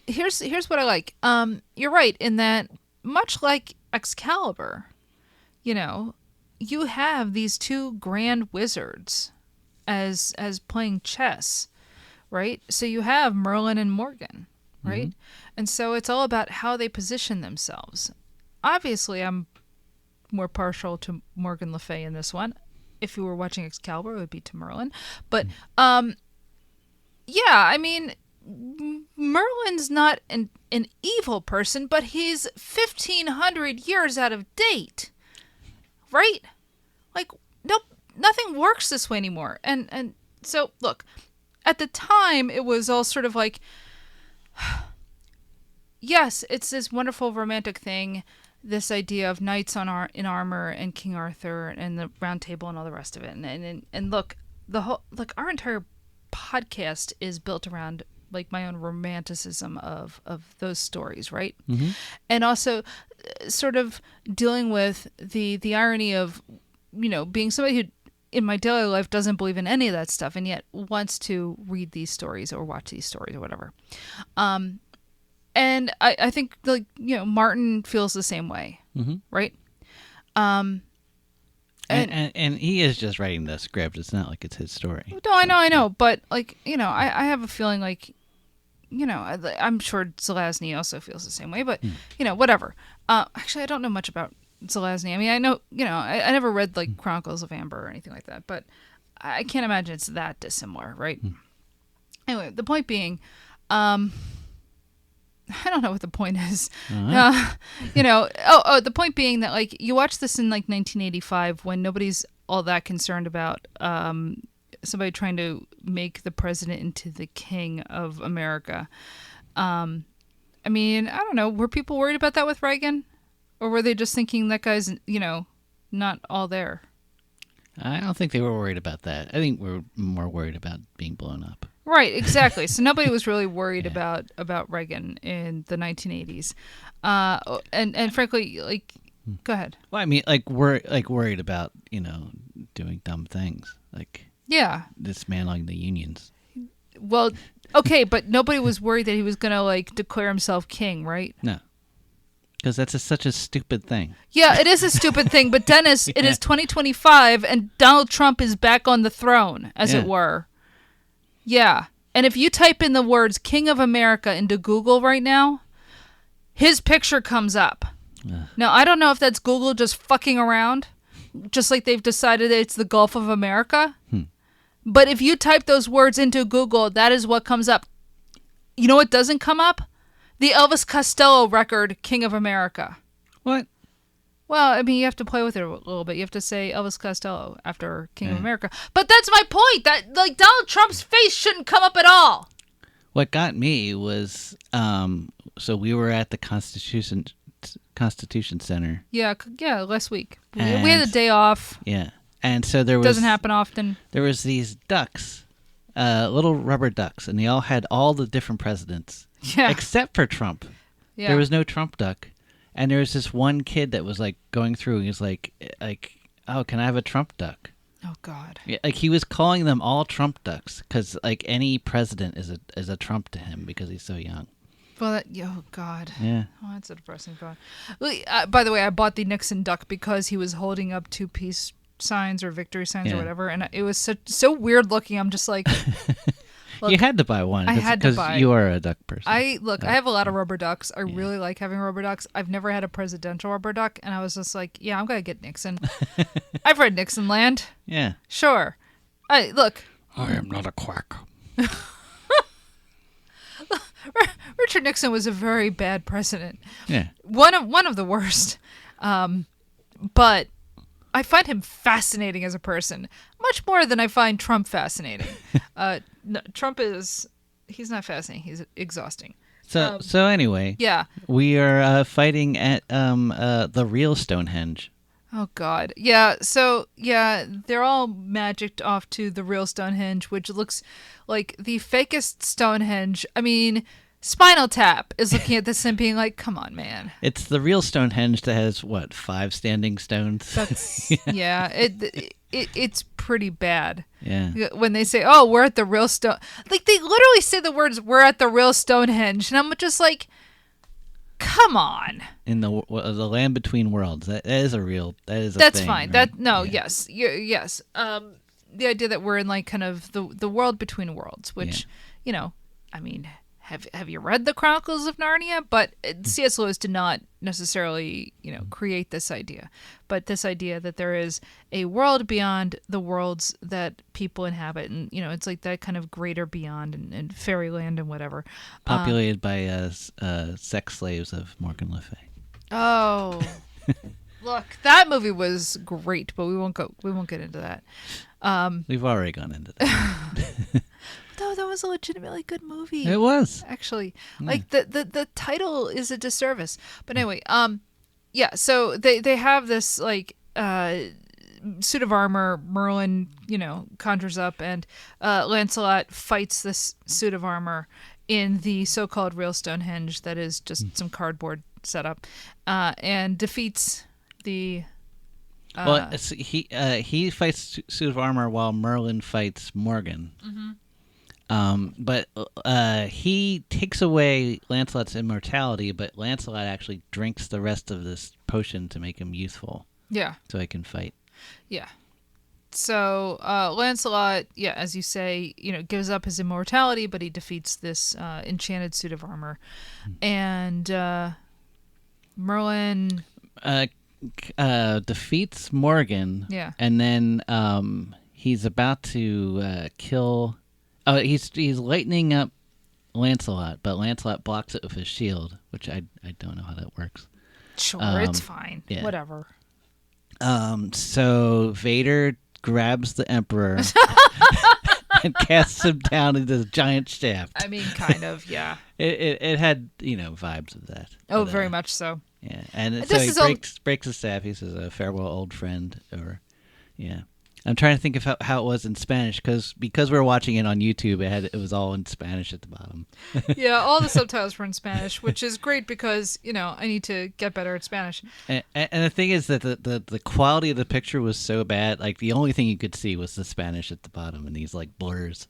here's what I like. You're right in that much like Excalibur, you know, you have these two grand wizards as playing chess, right? So you have Merlin and Morgan, right? And so it's all about how they position themselves. Obviously, I'm more partial to Morgan Le Fay in this one. If you were watching Excalibur, it would be to Merlin. But yeah, I mean, Merlin's not an evil person, but he's 1,500 years out of date, right? Like, nope, nothing works this way anymore. And so, look, at the time, it was all sort of like, yes, it's this wonderful romantic thing, this idea of knights in armor and King Arthur and the Round Table and all the rest of it. And look, the whole, like, our entire podcast is built around like my own romanticism of those stories, right? And also sort of dealing with the irony of, you know, being somebody who in my daily life doesn't believe in any of that stuff and yet wants to read these stories or watch these stories or whatever. And I think, like, you know, Martin feels the same way, right? And he is just writing the script. It's not like it's his story. No, I know. But, like, you know, I have a feeling like, you know, I'm sure Zelazny also feels the same way, but, you know, whatever. Actually, I don't know much about Zelazny. I mean, I know, you know, I never read, like, Chronicles of Amber or anything like that, but I can't imagine it's that dissimilar, right? Anyway, the point being, I don't know what the point is. You know, the point being that, like, you watch this in, like, 1985 when nobody's all that concerned about somebody trying to make the president into the king of America. I mean, I don't know. Were people worried about that with Reagan? Or were they just thinking that guy's, you know, not all there? I don't think they were worried about that. I think we're more worried about being blown up. Right, exactly. So nobody was really worried about Reagan in the 1980s. And frankly, like, go ahead. Well, I mean, like, we're like worried about, you know, doing dumb things, like dismantling the unions. Well, okay, but nobody was worried that he was going to, like, declare himself king, right? No. Because that's such a stupid thing. Yeah, it is a stupid thing, but Dennis, it is 2025, and Donald Trump is back on the throne, as it were. Yeah, and if you type in the words King of America into Google right now, his picture comes up. Now, I don't know if that's Google just fucking around, just like they've decided that it's the Gulf of America. But if you type those words into Google, that is what comes up. You know what doesn't come up? The Elvis Costello record, King of America. What? Well, I mean, you have to play with it a little bit. You have to say Elvis Costello after King of America. But that's my point. That, like, Donald Trump's face shouldn't come up at all. What got me was, so we were at the Constitution Center. Yeah, last week. We had a day off. Yeah. And so there was... Doesn't happen often. There was these ducks, little rubber ducks, and they all had all the different presidents. Yeah. Except for Trump. Yeah. There was no Trump duck. And there was this one kid that was, like, going through. He was like, oh, can I have a Trump duck? Oh, God. Yeah, like, he was calling them all Trump ducks because, like, any president is a Trump to him because he's so young. Well, oh, God. Yeah. Oh, that's a depressing thought. By the way, I bought the Nixon duck because he was holding up 2 peace signs or victory signs or whatever, and it was so weird looking. I'm just like... Look, you had to buy one. I had to buy. Because you are a duck person. I have a lot of rubber ducks. I really like having rubber ducks. I've never had a presidential rubber duck, and I was just like, yeah, I'm going to get Nixon. I've read Nixon Land. Yeah. Sure. Look. I am not a quack. Richard Nixon was a very bad president. Yeah. One of the worst. But I find him fascinating as a person, much more than I find Trump fascinating. No, Trump he's not fascinating. He's exhausting. So anyway, yeah, we are fighting at the real Stonehenge. Oh, God. Yeah, so, yeah, they're all magicked off to the real Stonehenge, which looks like the fakest Stonehenge. I mean, Spinal Tap is looking at this and being like, come on, man. It's the real Stonehenge that has, 5 standing stones? That's, yeah, it's pretty bad. Yeah. When they say, oh, we're at the real stone. Like, they literally say the words, we're at the real Stonehenge. And I'm just like, come on. In the land between worlds. That is a real, that's thing, fine. Right? Yeah. Yes. The idea that we're in like kind of the world between worlds, which, I mean, have you read the Chronicles of Narnia? But C.S. Lewis did not necessarily, create this idea. But this idea that there is a world beyond the worlds that people inhabit. And, it's like that kind of greater beyond and fairyland and whatever. Populated by sex slaves of Morgan Le Fay. Oh, look, that movie was great, but we won't get into that. We've already gone into that. No, that was a legitimately good movie. It was. Actually. Like the title is a disservice. But anyway, so they have this like suit of armor Merlin, conjures up, and Lancelot fights this suit of armor in the so-called real Stonehenge that is just some cardboard setup, and defeats the he fights suit of armor while Merlin fights Morgan. Mm-hmm. But he takes away Lancelot's immortality, but Lancelot actually drinks the rest of this potion to make him youthful. Yeah. So he can fight. Yeah. So Lancelot, as you say, gives up his immortality, but he defeats this enchanted suit of armor. And Merlin defeats Morgan. Yeah. And then he's about to kill... Oh, he's lightening up Lancelot, but Lancelot blocks it with his shield, which I don't know how that works. Sure, it's fine. Yeah. Whatever. So Vader grabs the Emperor and casts him down into the giant shaft. I mean, kind of, yeah. It had, vibes of that. Oh, but, very much so. Yeah, and so he breaks his staff. He says, farewell, old friend, or, yeah. I'm trying to think of how it was in Spanish, because we're watching it on YouTube. It was all in Spanish at the bottom. Yeah, all the subtitles were in Spanish, which is great because I need to get better at Spanish. And the thing is that the quality of the picture was so bad. Like the only thing you could see was the Spanish at the bottom and these like blurs.